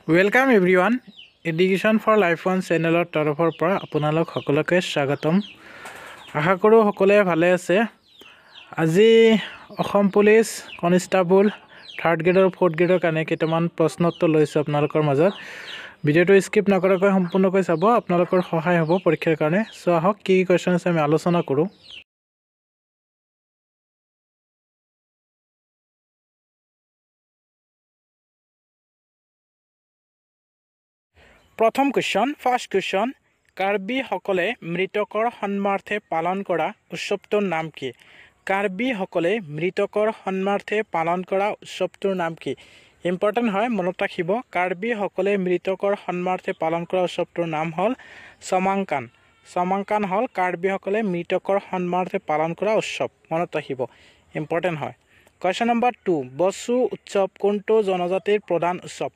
Welcome everyone. Education for Life One চেনেলৰ তৰফৰ পৰা আপোনালোক সকলোকে স্বাগতম। আশা কৰোঁ সকলোৱে ভালে আছে। আজি Assam police constable 3rd grade আৰু 4th গ্ৰেডৰ কাৰণে কেইটামান প্ৰশ্নোত্তৰ লৈছোঁ আপোনালোকৰ মাজত। ভিডিঅ'টো স্কিপ নকৰাকৈ সম্পূৰ্ণকৈ চাব, আপোনালোকৰ সহায় হ'ব পৰীক্ষাৰ কাৰণে। সো আহক কি কোৱেশ্চন আছে আমি আলোচনা কৰোঁ। প্ৰথম কোৱেশ্চন, ফাৰ্ষ্ট কোৱেশ্চন, কাৰ্বি সকলে মৃতকৰ সন্মানাৰ্থে পালন কৰা উৎসৱটোৰ নাম কি? কাৰ্বি সকলে মৃতকৰ সন্মানাৰ্থে পালন কৰা উৎসৱটোৰ নাম কি? ইম্পৰ্টেণ্ট হয়, মনত ৰাখিব। কাৰ্বি সকলে মৃতকৰ সন্মানাৰ্থে পালন কৰা উৎসৱটোৰ নাম হ'ল চমাংকান। চমাংকান হ'ল কাৰ্বি সকলে মৃতকৰ সন্মানাৰ্থে পালন কৰা উৎসৱ, মনত ৰাখিব, ইম্পৰ্টেণ্ট হয়। কুৱেশ্যন নম্বৰ 2, বসু উৎসৱ কোনটো জনজাতিৰ প্ৰধান উৎসৱ?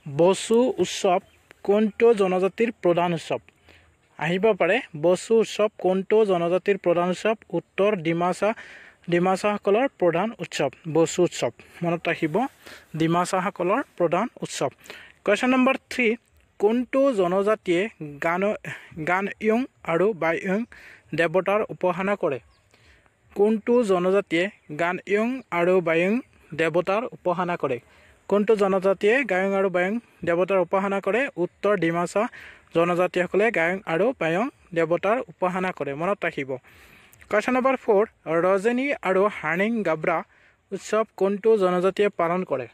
বসু উৎসৱ কোনটো জনজাতিৰ প্ৰধান উৎসৱ? আহিব পাৰে, বসু উৎসৱ কোনটো জনজাতিৰ প্ৰধান উৎসৱ? উত্তৰ ডিমাছাসকলৰ প্ৰধান উৎসৱ বসু উৎসৱ, মনত ৰাখিব, ডিমাছাসকলৰ প্ৰধান উৎসৱ। কুৱেশ্যন নম্বৰ 3, কোনটো জনজাতিয়ে গানয়ং আৰু বায়ং দেৱতাৰ উপাসনা কৰে? কোনটো জনজাতিয়ে গানয়ং আৰু বায়ং দেৱতাৰ উপাসনা কৰে? কোনটো জনজাতিয়ে গায়ং আৰু বায়ং দেৱতাৰ উপাসনা কৰে? উত্তৰ ডিমাছা জনজাতিসকলে গায়ং আৰু বায়ং দেৱতাৰ উপাসনা কৰে, মনত ৰাখিব। কুৱেশ্যন নম্বৰ 4, ৰজনী আৰু হাৰ্নিং গাব্ৰা উৎসৱ কোনটো জনজাতিয়ে পালন কৰে?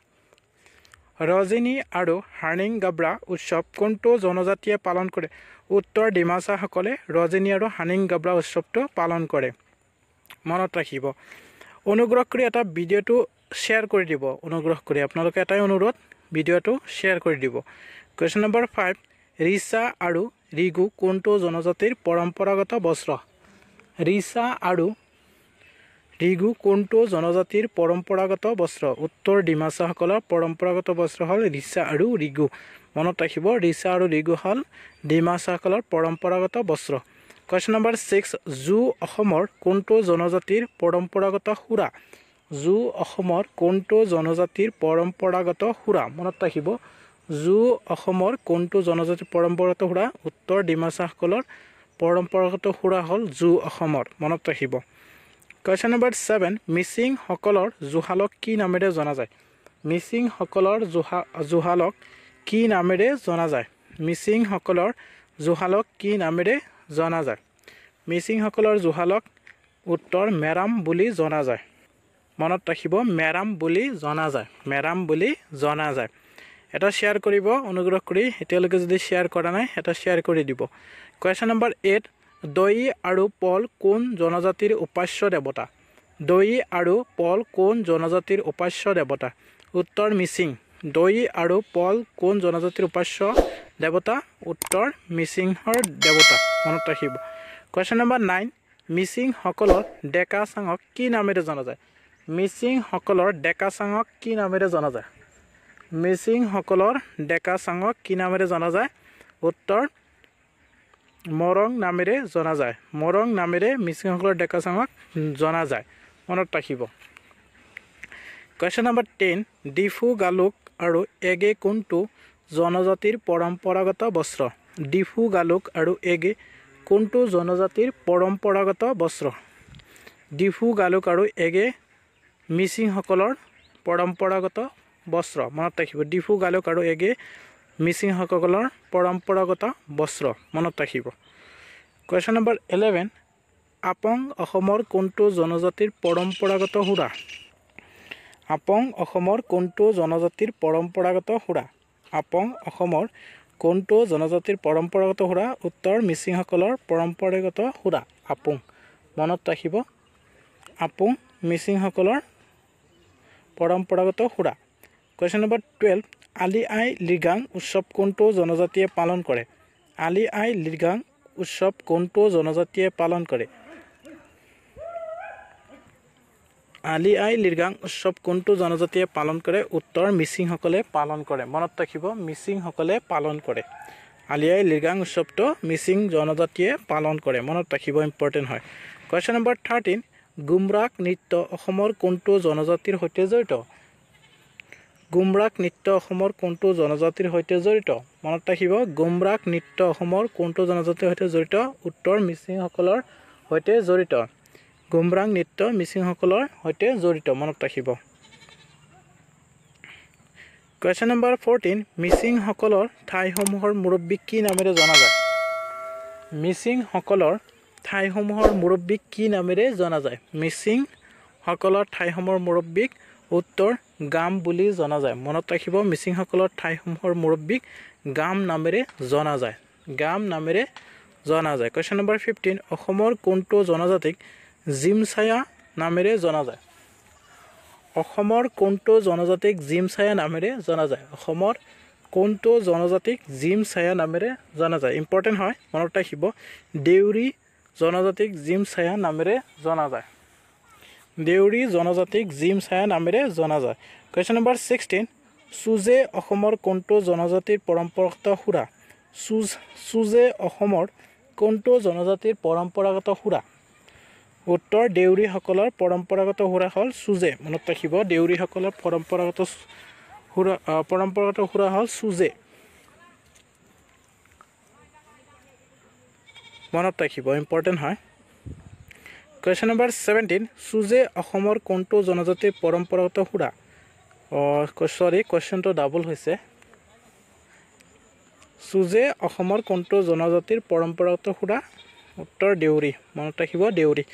ৰজনী আৰু হাৰ্নিং গাব্ৰা উৎসৱ কোনটো জনজাতিয়ে পালন কৰে? উত্তৰ ডিমাছাসকলে ৰজনী আৰু হাৰ্নিং গাব্ৰা উৎসৱটো পালন কৰে, মনত ৰাখিব। অনুগ্ৰহ কৰি এটা ভিডিঅ'টো শ্বেয়াৰ কৰি দিব, অনুগ্ৰহ কৰি আপোনালোকে এটাই অনুৰোধ, ভিডিঅ'টো শ্বেয়াৰ কৰি দিব। কুৱেশ্যন নম্বৰ 5, ৰিচা আৰু ৰিগু কোনটো জনজাতিৰ পৰম্পৰাগত বস্ত্ৰ? ৰিচা আৰু ৰিগু কোনটো জনজাতিৰ পৰম্পৰাগত বস্ত্ৰ? উত্তৰ ডিমাছাসকলৰ পৰম্পৰাগত বস্ত্ৰ হ'ল ৰিচা আৰু ৰিগু, মনত ৰাখিব, ৰিচা আৰু ৰিগু হ'ল ডিমাছাসকলৰ পৰম্পৰাগত বস্ত্ৰ। কুৱেশ্যন নম্বৰ 6, জু অসমৰ কোনটো জনজাতিৰ পৰম্পৰাগত সুৰা? জু অসমৰ কোনটো জনজাতিৰ পৰম্পৰাগত সুৰা? মনত ৰাখিব, জু অসমৰ কোনটো জনজাতিৰ পৰম্পৰাগত সুৰা? উত্তৰ ডিমাছাসকলৰ পৰম্পৰাগত সুৰা হ'ল জু অসমৰ, মনত ৰাখিব। কুৱেশ্যন নম্বৰ 7, মিচিংসকলৰ জুহালক কি নামেৰে জনা যায়? মিচিংসকলৰ জুহালক কি নামেৰে জনা যায়? মিচিংসকলৰ জুহালক কি নামেৰে জনা যায়? মিচিংসকলৰ জুহালক উত্তৰ মেৰাম বুলি জনা যায়, মনত ৰাখিব, মেৰাম বুলি জনা যায়, মেৰাম বুলি জনা যায়। এটা শ্বেয়াৰ কৰিব অনুগ্ৰহ কৰি, এতিয়ালৈকে যদি শ্বেয়াৰ কৰা নাই এটা শ্বেয়াৰ কৰি দিব। কুৱেশ্যন নম্বৰ 8, দৈ আৰু পল কোন জনজাতিৰ উপাস্য দেৱতা? দৈ আৰু পল কোন জনজাতিৰ উপাস্য দেৱতা? উত্তৰ মিচিং। দৈ আৰু পল কোন জনজাতিৰ উপাস্য দেৱতা? উত্তৰ মিচিংৰ দেৱতা, মনত ৰাখিব। কুৱেশ্যন নম্বৰ 9, মিচিংসকলৰ ডেকা চাঙক কি নামেৰে জনা যায়? মিচিংসকলৰ ডেকা চাঙক কি নামেৰে জনা যায়? মিচিংসকলৰ ডেকা চাঙক কি নামেৰে জনা যায়? উত্তৰ মৰং নামেৰে জনা যায়, মৰং নামেৰে মিচিংসকলৰ ডেকা চাঙক জনা যায়, মনত ৰাখিব। কুৱেশ্যন নম্বৰ 10, ডিফু গালুক আৰু এগে কোনটো জনজাতিৰ পৰম্পৰাগত বস্ত্ৰ? ডিফু গালুক আৰু এগে কোনটো জনজাতিৰ পৰম্পৰাগত বস্ত্ৰ? ডিফু গালুক আৰু এগে মিচিংসকলৰ পৰম্পৰাগত বস্ত্ৰ, মনত ৰাখিব, ডিফু গালুক আৰু এগে মিচিংসকলৰ পৰম্পৰাগত বস্ত্ৰ, মনত ৰাখিব। কুৱেশ্যন নম্বৰ 11, আপং অসমৰ কোনটো জনজাতিৰ পৰম্পৰাগত সুৰা? আপং অসমৰ কোনটো জনজাতিৰ পৰম্পৰাগত সুৰা? আপং অসমৰ কোনটো জনজাতিৰ পৰম্পৰাগত সুৰা? উত্তৰ মিচিংসকলৰ পৰম্পৰাগত সুৰা আপং, মনত ৰাখিব, আপং মিচিংসকলৰ পৰম্পৰাগত সুৰা। কুৱেশ্যন নম্বৰ 12, আলি আই লৃগাং উৎসৱ কোনটো জনজাতিয়ে পালন কৰে? আলি আই লৃগাং উৎসৱ কোনটো জনজাতিয়ে পালন কৰে? আলি আই লৃগাং উৎসৱ কোনটো জনজাতিয়ে পালন কৰে? উত্তৰ মিচিংসকলে পালন কৰে, মনত ৰাখিব, মিচিংসকলে পালন কৰে। আলি আই লৃগাং উৎসৱটো মিচিং জনজাতিয়ে পালন কৰে, মনত ৰাখিব, ইম্পৰ্টেণ্ট হয়। কুৱেশ্যন নম্বৰ 13, গুমৰাগ নৃত্য অসমৰ কোনটো জনজাতিৰ সৈতে জড়িত? গুমৰাগ নৃত্য অসমৰ কোনটো জনজাতিৰ সৈতে জড়িত মনত ৰাখিব গুমৰাগ নৃত্য অসমৰ কোনটো জনজাতিৰ সৈতে জড়িত উত্তৰ মিচিংসকলৰ সৈতে জড়িত গুমৰাগ নৃত্য মিচিংসকলৰ সৈতে জড়িত মনত ৰাখিব Question number 14 মিচিংসকলৰ ঠাইসমূহৰ মুৰব্বী কি নামেৰে জনা যায় মিচিংসকলৰ ঠাইসমূহৰ মুৰব্বী কি নামেৰে জনা যায় মিচিংসকলৰ ঠাইসমূহৰ মুৰব্বীক উত্তৰ গাম বুলি জনা যায় মনত ৰাখিব মিচিংসকলৰ ঠাইসমূহৰ মুৰব্বীক গাম নামেৰে জনা যায় গাম নামেৰে জনা যায় Question number 15 অসমৰ কোনটো জনজাতিক জিমছায়া নামেৰে জনা যায় অসমৰ কোনটো জনজাতিক জিমছায়া নামেৰে জনা যায় অসমৰ কোনটো জনজাতিক জিমছায়া নামেৰে জনা যায় ইম্পৰ্টেন্ট হয় মনত ৰাখিব দেউৰী জনজাতিক জিমছায়া নামেৰে জনা যায় দেউৰী জনজাতিক জিমছায়া নামেৰে জনা যায় Question number 16 সুজে অসমৰ কোনটো জনজাতিৰ পৰম্পৰাগত সুৰা সুজে অসমৰ কোনটো জনজাতিৰ পৰম্পৰাগত সুৰা উত্তৰ দেউৰীসকলৰ পৰম্পৰাগত সুৰা হ'ল সুজে মনত ৰাখিব দেউৰীসকলৰ পৰম্পৰাগত সুৰা হ'ল সুজে মনত ৰাখিব ইম্পৰ্টেন্ট হয় Question number 17 সুজে অসমৰ কোনটো জনজাতিৰ পৰম্পৰাগত সুৰা সৰি কোৱেশ্চনটো ডাবল হৈছে সুজে অসমৰ কোনটো জনজাতিৰ পৰম্পৰাগত সুৰা উত্তৰ দেউৰী মনত ৰাখিব দেউৰী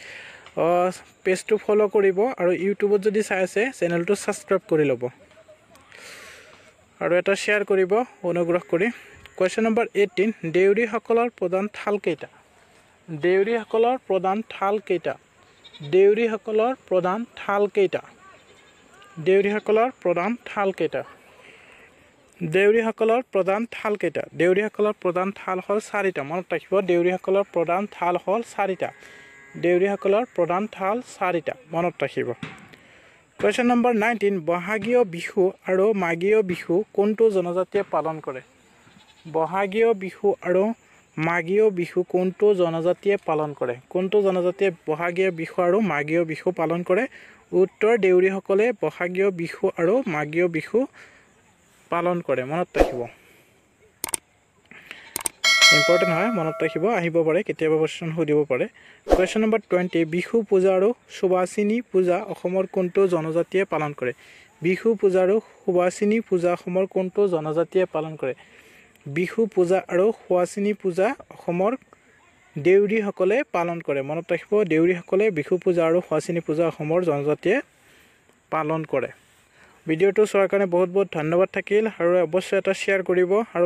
পেজটো ফলো কৰিব আৰু ইউটিউবত যদি চাই আছে চেনেলটো সাবস্ক্ৰাইব কৰি ল'ব আৰু এটা শেয়াৰ কৰিব অনুগ্ৰহ কৰি Question number 18 দেউৰীসকলৰ প্ৰধান ঠাল কেইটা দেউৰীসকলৰ প্ৰধান ঠাল কেইটা দেউৰীসকলৰ প্ৰধান ঠাল কেইটা দেউৰীসকলৰ প্ৰধান ঠাল কেইটা দেউৰীসকলৰ প্ৰধান ঠাল কেইটা দেউৰীসকলৰ প্ৰধান ঠাল হ'ল 4টা মনত ৰাখিব দেউৰীসকলৰ প্ৰধান ঠাল হ'ল 4টা দেউৰীসকলৰ প্ৰধান ঠাল 4টা মনত ৰাখিব Question number 19 বহাগীয় বিহু আৰু মাঘীয় বিহু কোনটো জনজাতিয়ে পালন কৰে বহাগীয় বিহু আৰু মাঘীয় বিহু কোনটো জনজাতিয়ে পালন কৰে কোনটো জনজাতিয়ে বহাগীয় বিহু আৰু মাঘীয় বিহু পালন কৰে উত্তৰ দেউৰীসকলে বহাগীয় বিহু আৰু মাঘীয় বিহু পালন কৰে মনত ৰাখিব ইম্পৰ্টেন্ট হয় মনত ৰাখিব আহিব পাৰে কেতিয়াবা প্ৰশ্ন সুধিব পাৰে Question number 20 বিহু পূজা আৰু সুবাসিনী পূজা অসমৰ কোনটো জনজাতিয়ে পালন কৰে বিহু পূজা আৰু সুবাসিনী পূজা অসমৰ কোনটো জনজাতিয়ে পালন কৰে বিহু পূজা আৰু সুবাসিনী পূজা অসমৰ দেউৰীসকলে পালন কৰে মনত ৰাখিব দেউৰীসকলে বিহু পূজা আৰু সুবাসিনী পূজা অসমৰ জনজাতিয়ে পালন কৰে ভিডিঅ'টো চোৱাৰ কাৰণে বহুত বহুত ধন্যবাদ থাকিল আৰু অৱশ্যই এটা শেয়াৰ কৰিব আৰু